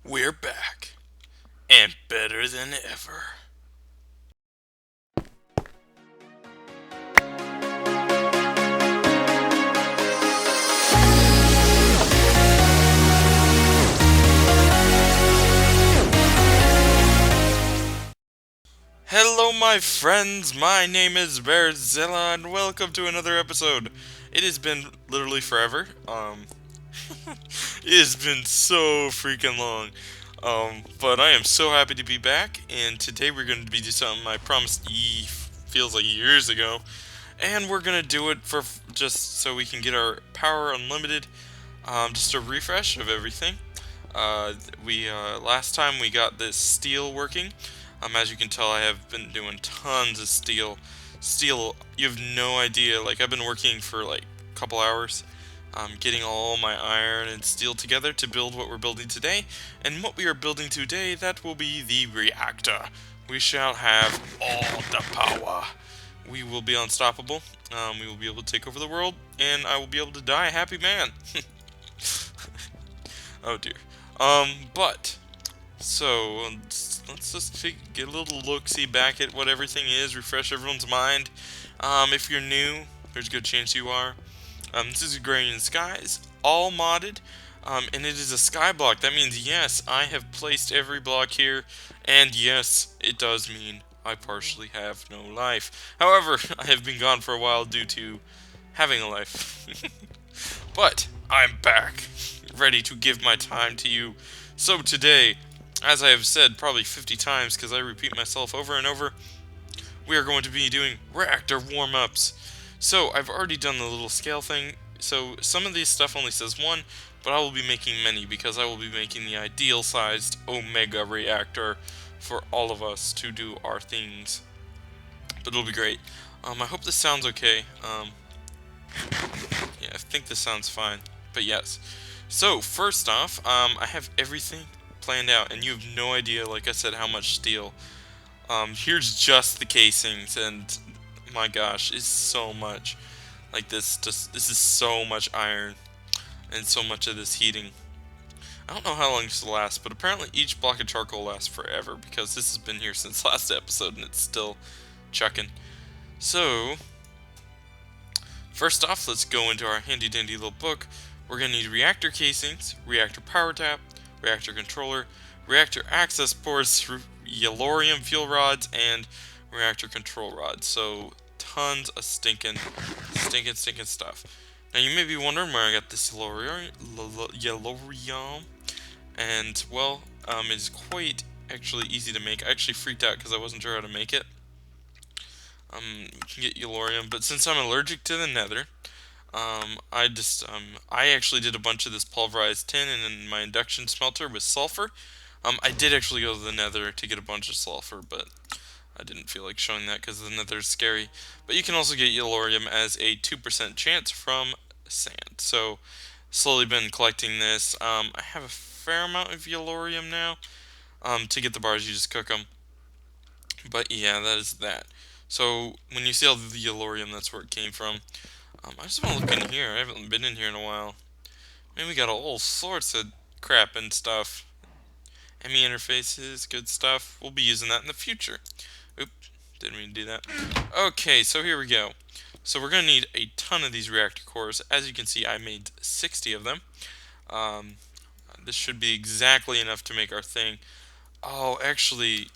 We're back, and better than ever. Hello, my friends. My name is Behrzilla, and welcome to another episode. It has been literally forever. It has been so freaking long. But I am so happy to be back, and today we're going to be doing something I promised feels like years ago, and we're gonna do it for just so we can get our power unlimited. Just a refresh of everything. We Last time we got this steel working. As you can tell, I have been doing tons of steel. Steel, you have no idea. Like I've been working for like a couple hours, getting all my iron and steel together to build what we're building today. And what we are building today, that will be the reactor. We shall have all the power. We will be unstoppable. We will be able to take over the world, and I will be able to die a happy man. Oh dear. But so let's just get a little look-see back at what everything is, refresh everyone's mind. If you're new, there's a good chance you are. This is Agrarian Skies, all modded, and it is a skyblock. That means yes, I have placed every block here, and yes, it does mean I partially have no life. However, I have been gone for a while due to having a life. But I'm back, ready to give my time to you. So today, as I have said probably 50 times because I repeat myself over and over, we are going to be doing reactor warm-ups. So I've already done the little scale thing, so some of this stuff only says one, but I will be making many because I will be making the ideal sized Omega reactor for all of us to do our things. But it'll be great. I hope this sounds okay. Yeah, I think this sounds fine. But yes. So first off, I have everything planned out, and you have no idea, like I said, how much steel. Here's just the casings, and my gosh, it's so much. Like this is so much iron, and so much of this heating. I don't know how long this will last, but apparently each block of charcoal lasts forever because this has been here since last episode, and it's still chucking. So first off, let's go into our handy dandy little book. We're going to need reactor casings, reactor power tab, reactor controller, reactor access ports, yellorium fuel rods, and reactor control rod. So tons of stinking stuff. Now you may be wondering where I got this yellorium, and well, it's quite actually easy to make. I actually freaked out because I wasn't sure how to make it. You can get yellorium, but since I'm allergic to the nether, I actually did a bunch of this pulverized tin and in my induction smelter with sulfur. I did actually go to the nether to get a bunch of sulfur, but I didn't feel like showing that because the nether is scary. But you can also get yellorium as a 2% chance from sand. So, slowly been collecting this. I have a fair amount of yellorium now. To get the bars, you just cook them. But yeah, that is that. So, when you see all the yellorium, that's where it came from. I just want to look in here. I haven't been in here in a while. Man, we got all sorts of crap and stuff. ME interfaces, good stuff. We'll be using that in the future. Oop, didn't mean to do that. Okay, so here we go. So we're going to need a ton of these reactor cores. As you can see, I made 60 of them. Um, this should be exactly enough to make our thing. Oh, actually,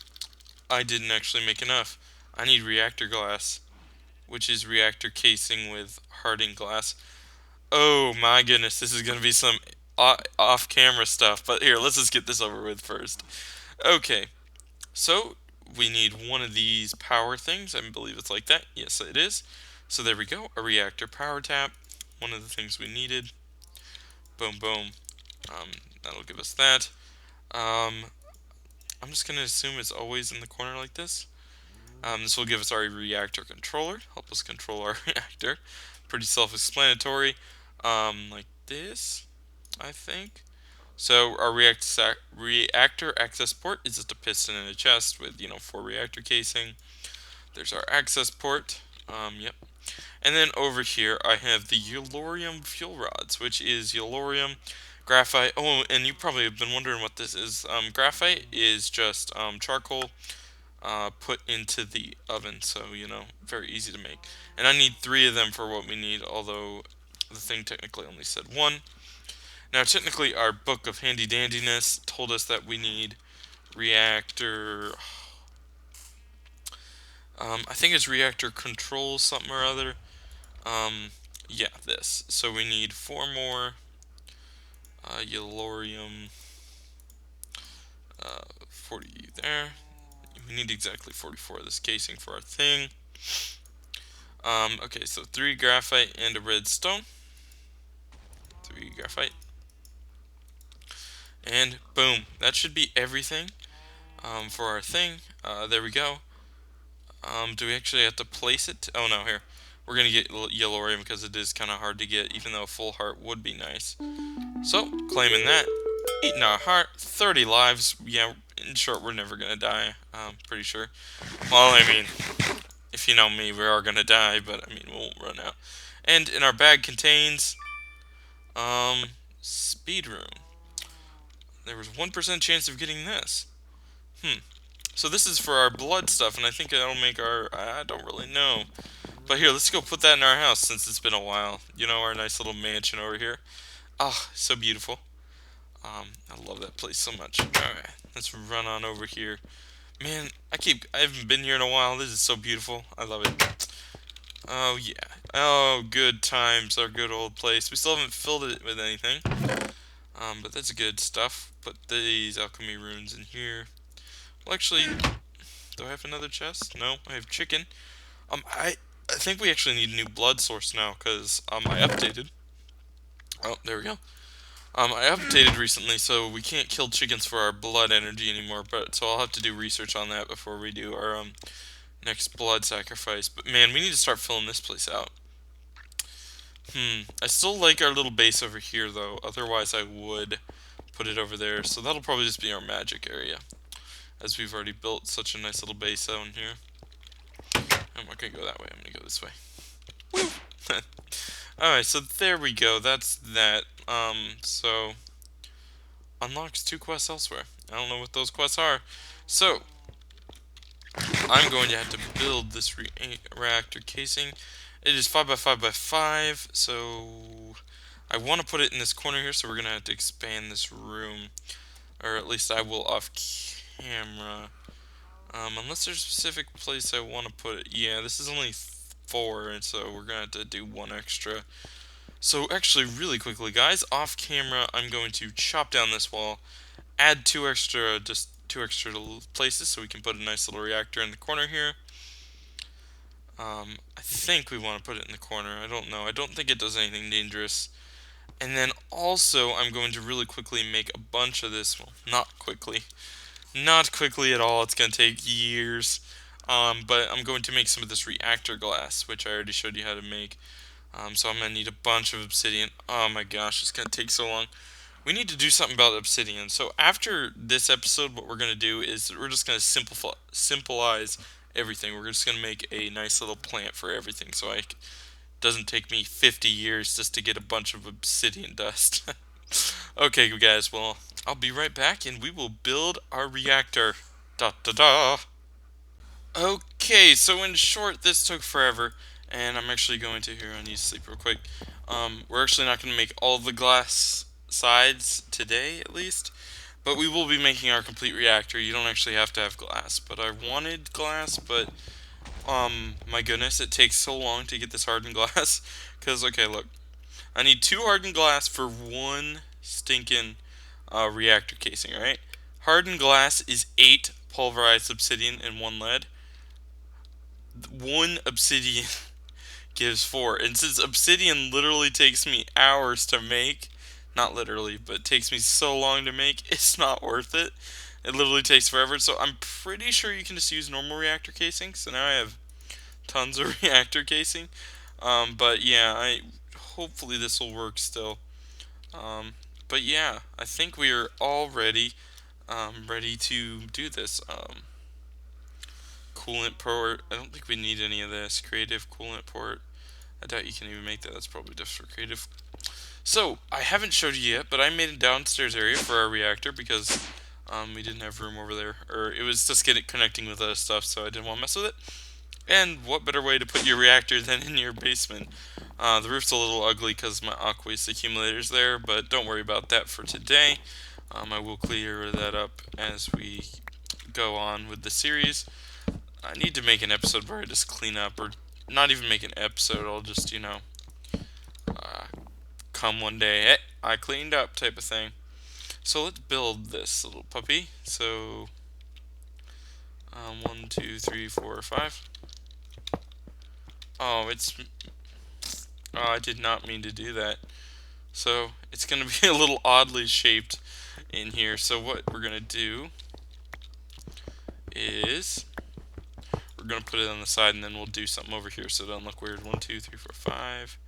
I didn't actually make enough. I need reactor glass, which is reactor casing with hardened glass. Oh my goodness, this is going to be some off-camera stuff. But here, let's just get this over with first. Okay, so we need one of these power things. I believe it's like that. Yes, it is. So there we go. A reactor power tap. One of the things we needed. Boom, boom. That'll give us that. Um, I'm just going to assume it's always in the corner like this. This will give us our reactor controller, help us control our reactor. Pretty self-explanatory. Like this, I think. So our reactor access port is just a piston and a chest with 4 reactor casing. There's our access port. Yep. And then over here I have the yellorium fuel rods, which is yellorium Graphite. Oh, and you probably have been wondering what this is. Graphite is just charcoal put into the oven, so very easy to make. And I need 3 of them for what we need, although the thing technically only said 1. Now, technically, our book of handy dandiness told us that we need reactor. I think it's reactor control something or other. Yeah, this. So we need 4 more yellorium. 40 there. We need exactly 44 of this casing for our thing. Okay, so 3 graphite and a redstone. 3 graphite. And boom, that should be everything for our thing. There we go. Do we actually have to place it? Oh no, here. We're going to get yellorium because it is kind of hard to get, even though a full heart would be nice. So, claiming that. Eating our heart, 30 lives. Yeah, in short, we're never going to die. Pretty sure. Well, I mean, if you know me, we are going to die, but I mean, we won't run out. And in our bag contains, speed room. There was 1% chance of getting this. So this is for our blood stuff, and I think that'll make our, I don't really know. But here, let's go put that in our house since it's been a while. Our nice little mansion over here. Ah, so beautiful. I love that place so much. Alright, let's run on over here. Man, I haven't been here in a while. This is so beautiful. I love it. Oh, yeah. Oh, good times. Our good old place. We still haven't filled it with anything. But that's good stuff. Put these alchemy runes in here. Well, actually, do I have another chest? No, I have chicken. I think we actually need a new blood source now, because, I updated. Oh, there we go. I updated recently, so we can't kill chickens for our blood energy anymore, but so I'll have to do research on that before we do our next blood sacrifice. But man, we need to start filling this place out. I still like our little base over here though. Otherwise, I would put it over there. So that'll probably just be our magic area, as we've already built such a nice little base out in here. I'm not gonna go that way. I'm gonna go this way. Woo! Alright, so there we go. That's that. So unlocks 2 quests elsewhere. I don't know what those quests are. So I'm going to have to build this reactor casing. It is 5x5x5, so I want to put it in this corner here, so we're going to have to expand this room. Or at least I will off camera. Unless there's a specific place I want to put it. Yeah, this is only 4, and so we're going to have to do 1 extra. So actually, really quickly, guys, off camera, I'm going to chop down this wall, add 2 extra, just 2 extra places, so we can put a nice little reactor in the corner here. I think we want to put it in the corner. I don't know. I don't think it does anything dangerous. And then also, I'm going to really quickly make a bunch of this. Well, not quickly. Not quickly at all. It's going to take years. But I'm going to make some of this reactor glass, which I already showed you how to make. So I'm going to need a bunch of obsidian. Oh my gosh, it's going to take so long. We need to do something about obsidian. So after this episode, what we're going to do is we're just going to simplify everything. We're just going to make a nice little plant for everything, so it doesn't take me 50 years just to get a bunch of obsidian dust. Okay, guys, well, I'll be right back, and we will build our reactor. Da da da. Okay, so in short, this took forever, and I'm actually going to, here, I need to sleep real quick. We're actually not going to make all the glass sides today, at least, but we will be making our complete reactor. You don't actually have to have glass, but I wanted glass, but, my goodness, it takes so long to get this hardened glass, because, okay, look, I need 2 hardened glass for 1 stinking, reactor casing, right? Hardened glass is 8 pulverized obsidian and 1 lead. 1 obsidian gives 4. And since obsidian literally takes me hours to make, not literally, but it takes me so long to make, it's not worth it. It literally takes forever. So I'm pretty sure you can just use normal reactor casing. So now I have tons of reactor casing. But yeah, hopefully this will work still. But yeah, I think we are all ready to do this. Coolant port. I don't think we need any of this. Creative coolant port. I doubt you can even make that. That's probably just for creative. So, I haven't showed you yet, but I made a downstairs area for our reactor because we didn't have room over there. Or it was just connecting with other stuff, so I didn't want to mess with it. And what better way to put your reactor than in your basement? The roof's a little ugly because my aqua waste accumulator's there, but don't worry about that for today. I will clear that up as we go on with the series. I need to make an episode where I just clean up, or not even make an episode, I'll just, uh, come one day, hey, I cleaned up type of thing. So let's build this little puppy. So, 1, 2, 3, 4, 5. Oh, I did not mean to do that. So, it's going to be a little oddly shaped in here. So what we're going to do is we're going to put it on the side, and then we'll do something over here so it doesn't look weird. 1, 2, 3, 4, 5.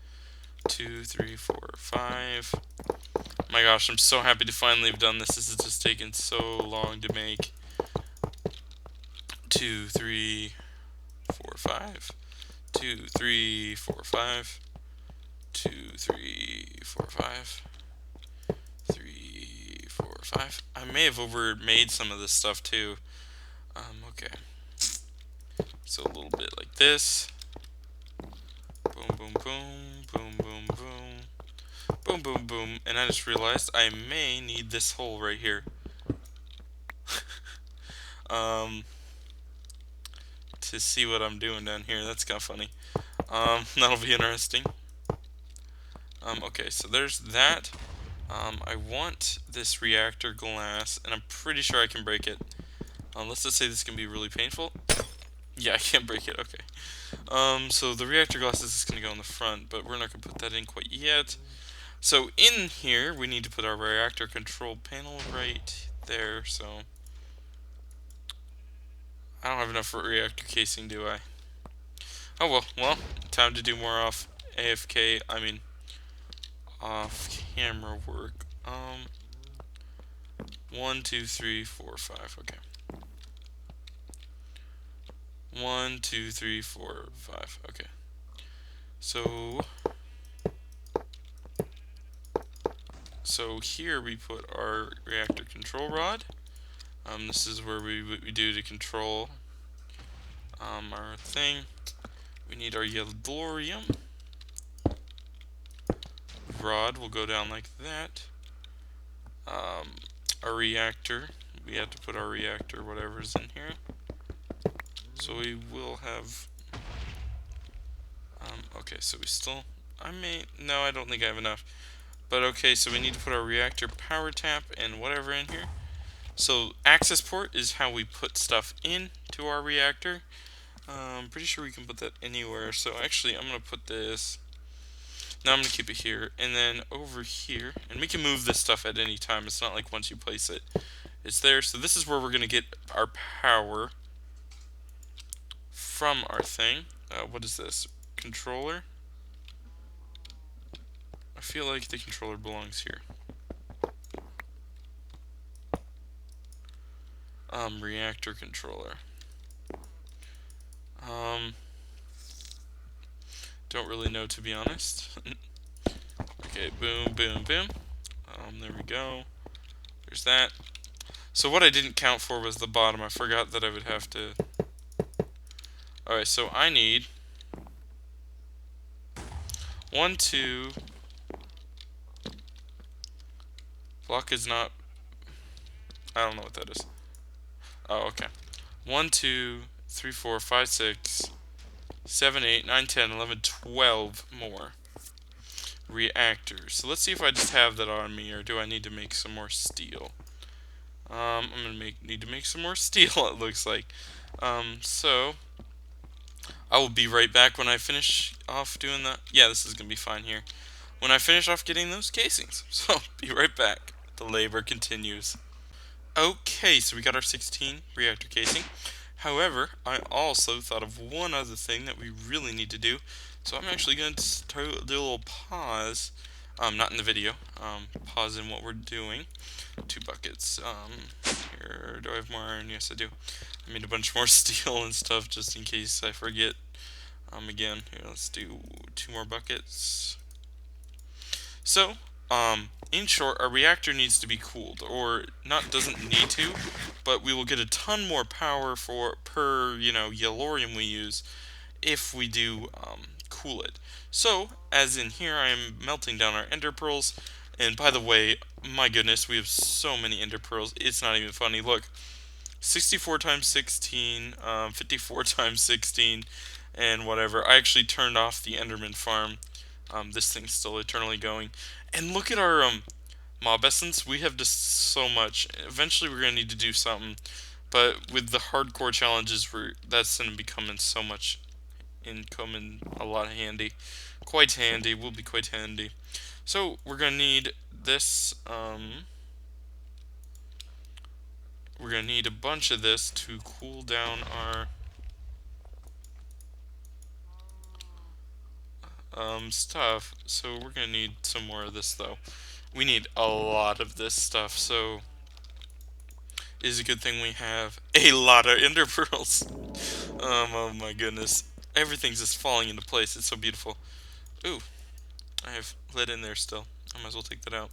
2, 3, 4, 5. My gosh, I'm so happy to finally have done this. This has just taken so long to make. 2, 3, 4, 5. 2, 3, 4, 5. 2, 3, 4, 5. 3, 4, 5. I may have overmade some of this stuff too. Okay. So a little bit like this. Boom, boom, boom. Boom, boom, boom. Boom, boom, boom. And I just realized I may need this hole right here. To see what I'm doing down here. That's kind of funny. That'll be interesting. Okay, so there's that. I want this reactor glass, and I'm pretty sure I can break it. Let's just say this can be really painful. Yeah, I can't break it. Okay. So the reactor glass is just going to go in the front, but we're not going to put that in quite yet. So in here, we need to put our reactor control panel right there. So I don't have enough reactor casing, do I? Oh well. Well, time to do more off camera work. 1, 2, 3, 4, 5. Okay. 1, 2, 3, 4, 5. Okay. So here we put our reactor control rod. This is where we do to control our thing. We need our yellorium rod. Will go down like that. Our reactor. We have to put our reactor whatever's in here. So we will have. Okay, so we still. No, I don't think I have enough. But okay, so we need to put our Reactor Power Tab and whatever in here. So access port is how we put stuff into our reactor. I'm pretty sure we can put that anywhere. So actually, I'm going to put this. Now I'm going to keep it here. And then over here, and we can move this stuff at any time. It's not like once you place it, it's there. So this is where we're going to get our power from our thing. What is this? Controller? I feel like the controller belongs here. Reactor controller. Don't really know, to be honest. Okay, boom, boom, boom. There we go. There's that. So what I didn't count for was the bottom. I forgot that I would have to. Alright, so I need 1, 2. Block is not. I don't know what that is. Oh, okay. 1, 2, 3, 4, 5, 6, 7, 8, 9, 10, 11, 12 more reactors. So let's see if I just have that on me, or do I need to make some more steel? I'm gonna need to make some more steel. It looks like. So I will be right back when I finish off doing that. Yeah, this is gonna be fine here. When I finish off getting those casings. So be right back. The labor continues. Okay, so we got our 16 reactor casing. However, I also thought of one other thing that we really need to do. So I'm actually going to do a little pause. Not in the video. Pause in what we're doing. 2 buckets. Here, do I have more iron? Yes, I do. I made a bunch more steel and stuff just in case I forget. Again, here, let's do 2 more buckets. So, in short, our reactor needs to be cooled, or not doesn't need to, but we will get a ton more power for per yellorium we use if we do cool it. So, as in here, I am melting down our ender pearls. And by the way, my goodness, we have so many ender pearls. It's not even funny. Look, 64 times 16, 54 times 16, and whatever. I actually turned off the Enderman farm. This thing's still eternally going. And look at our mob essence. We have just so much. Eventually, we're gonna need to do something. But with the hardcore challenges, that's gonna be coming so much coming a lot handy. Quite handy. Will be quite handy. So we're gonna need this. We're gonna need a bunch of this to cool down our stuff. So we're gonna need some more of this though. We need a lot of this stuff. So it is a good thing we have a lot of ender pearls. Oh my goodness. Everything's just falling into place. It's so beautiful. Ooh, I have lead in there still. I might as well take that out.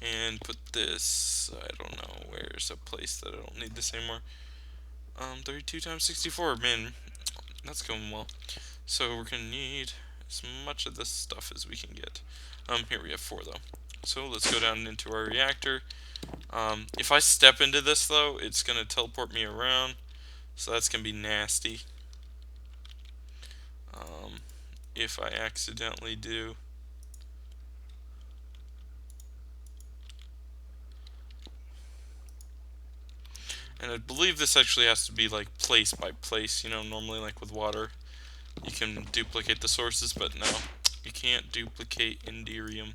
And put this, I don't know, where's a place that I don't need this anymore. 32 times 64, man, that's going well. So we're gonna need as much of this stuff as we can get. Here we have 4 though. So let's go down into our reactor. If I step into this though, it's gonna teleport me around, so that's gonna be nasty. If I accidentally do. And I believe this actually has to be like place by place, normally like with water. You can duplicate the sources, but no, you can't duplicate Enderium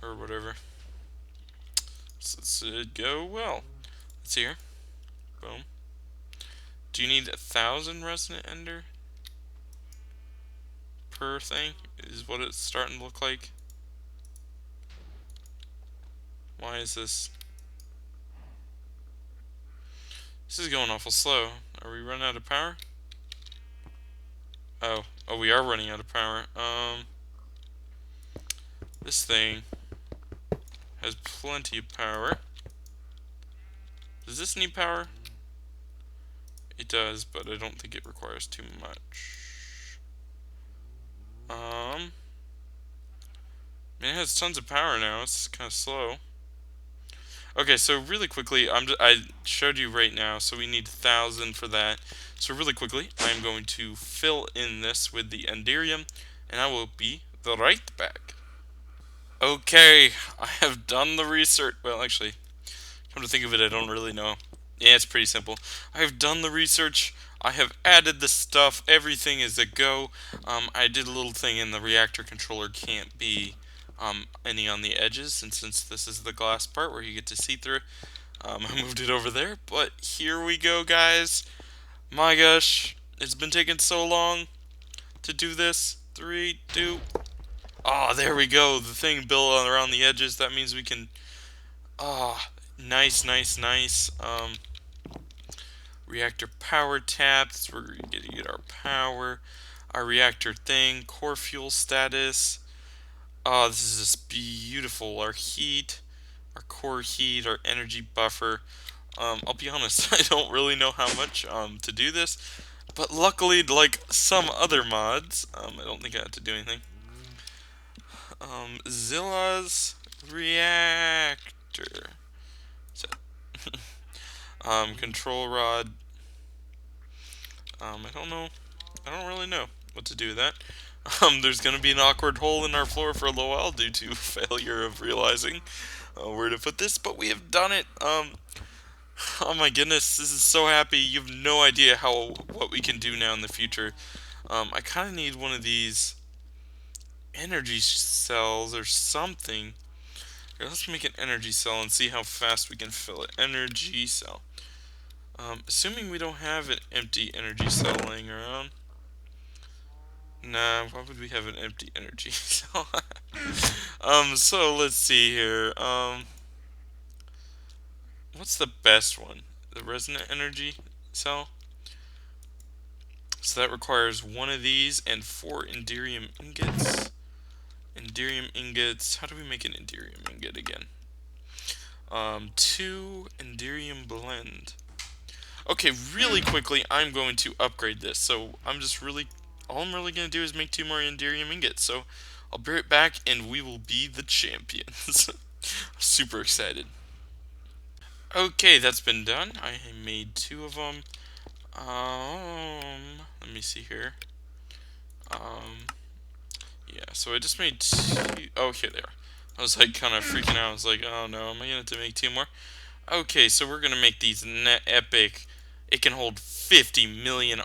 or whatever. So this should go well. Let's see here. Boom. Do you need 1,000 resonant ender per thing? Is what it's starting to look like. Why is this? This is going awful slow. Are we running out of power? Oh, we are running out of power. This thing has plenty of power. Does this need power? It does, but I don't think it requires too much. It has tons of power now. It's kind of slow. Okay, so really quickly, I showed you right now, so we need 1,000 for that. So really quickly, I'm going to fill in this with the Enderium, and I will be right back. Okay, I have done the research. Well, actually, come to think of it, I don't really know. Yeah, it's pretty simple. I have done the research. I have added the stuff. Everything is a go. I did a little thing in the reactor controller can't be any on the edges, and since this is the glass part where you get to see through, I moved it over there. But here we go, guys. My gosh, it's been taking so long to do this. 3, 2. Oh, there we go. The thing built around the edges. That means we can. Ah, nice, nice, nice. Reactor Power Tab. That's where we're going to get our power. Our reactor thing. Core fuel status. Oh, this is just beautiful. Our heat. Our core heat. Our energy buffer. I'll be honest, I don't really know how much to do this. But luckily, like some other mods, I don't think I had to do anything. Zilla's Reactor. So, Control Rod. I don't know. I don't really know what to do with that. There's going to be an awkward hole in our floor for a little while due to failure of realizing where to put this, but we have done it. Oh my goodness, this is so happy. You have no idea what we can do now in the future. I kind of need one of these energy cells or something. Here, let's make an energy cell and see how fast we can fill it. Energy cell. Assuming we don't have an empty energy cell laying around. Nah, why would we have an empty energy cell? So let's see here. What's the best one? The resonant energy cell? So that requires one of these and 4 Enderium ingots. Inderium ingots. How do we make an inderium ingot again? 2 inderium blend. Okay, really quickly, I'm going to upgrade this. So all I'm really going to do is make 2 more inderium ingots. So I'll be right back, and we will be the champions. Super excited. Okay, that's been done. I made 2 of them. Let me see here. Yeah, so I just made 2. Oh, here they are. I was like kind of freaking out. I was like, oh no, am I going to have to make 2 more? Okay, so we're going to make these net epic. It can hold 50 million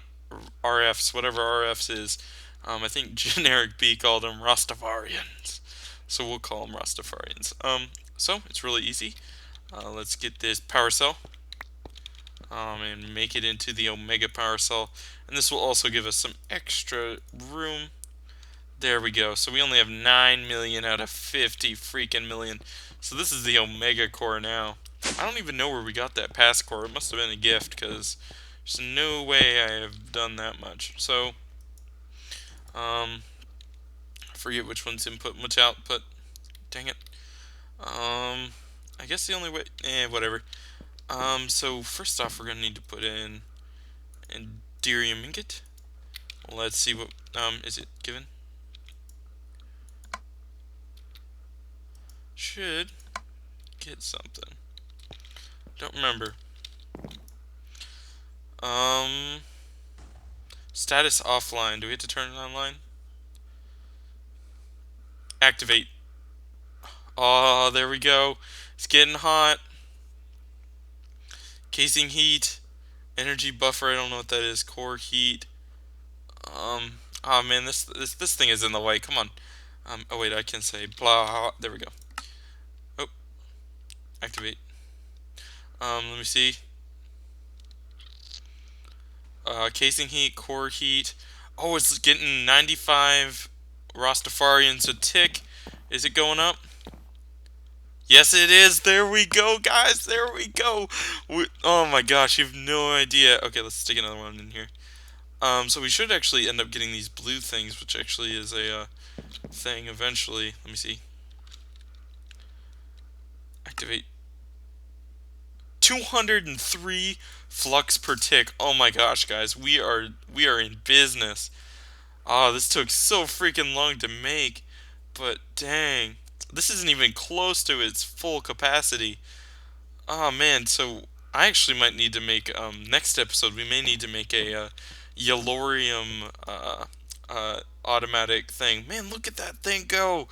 RFs, whatever RFs is. I think generic B called them Rastafarians. So we'll call them Rastafarians. So it's really easy. Let's get this power cell. And make it into the Omega power cell. And this will also give us some extra room. There we go. So we only have 9 million out of 50 freaking million. So this is the Omega core now. I don't even know where we got that pass core. It must have been a gift because there's no way I have done that much. So, I forget which one's input, which output. Dang it. I guess the only way, whatever. So first off, we're gonna need to put in Inderium ingot. Let's see what, is it given? Should get something. Don't remember. Status offline. Do we have to turn it online? Activate. Oh, there we go. It's getting hot. Casing heat. Energy buffer. I don't know what that is. Core heat. Oh man, this thing is in the way. Come on. Oh wait, I can say blah. There we go. Oh, activate. Let me see. Casing heat, core heat. Oh, it's getting 95 Rastafarians a tick. Is it going up? Yes, it is. There we go, guys. There we go. Oh my gosh, you have no idea. Okay, let's stick another one in here. So we should actually end up getting these blue things, which actually is a thing eventually. Let me see. Activate. 203 flux per tick. Oh my gosh, guys, we are in business. Oh, this took so freaking long to make, but dang, this isn't even close to its full capacity. Oh man, so I actually might need to make next episode. We may need to make a Yellorium automatic thing. Man, look at that thing go!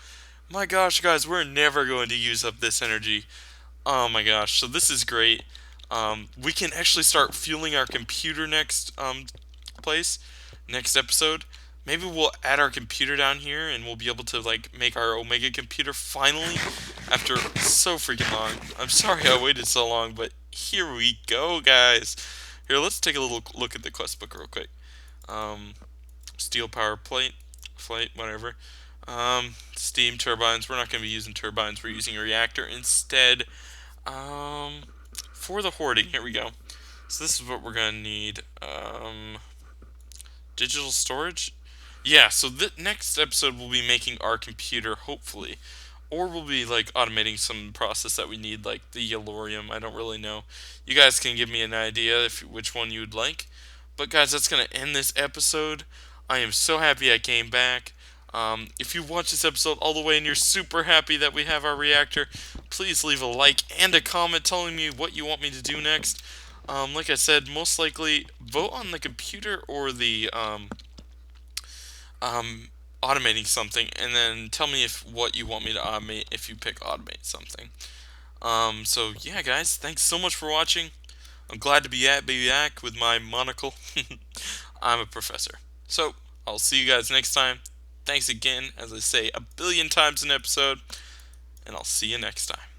My gosh, guys, we're never going to use up this energy. Oh my gosh, so this is great. We can actually start fueling our computer next episode. Maybe we'll add our computer down here and we'll be able to like make our Omega computer finally after so freaking long. I'm sorry I waited so long, but here we go, guys. Here, let's take a little look at the quest book real quick. Steel power flight, whatever. Steam turbines. We're not going to be using turbines. We're using a reactor instead. For the hoarding, here we go. So this is what we're going to need. Digital storage? Yeah, so the next episode we'll be making our computer, hopefully. Or we'll be like automating some process that we need, like the Yellorium. I don't really know. You guys can give me an idea which one you'd like. But guys, that's going to end this episode. I am so happy I came back. If you watch this episode all the way and you're super happy that we have our reactor, please leave a like and a comment telling me what you want me to do next. Like I said, most likely vote on the computer or the automating something, and then tell me what you want me to automate if you pick automate something. So yeah, guys, thanks so much for watching. I'm glad to be back with my monocle. I'm a professor. So I'll see you guys next time. Thanks again, as I say a billion times an episode, and I'll see you next time.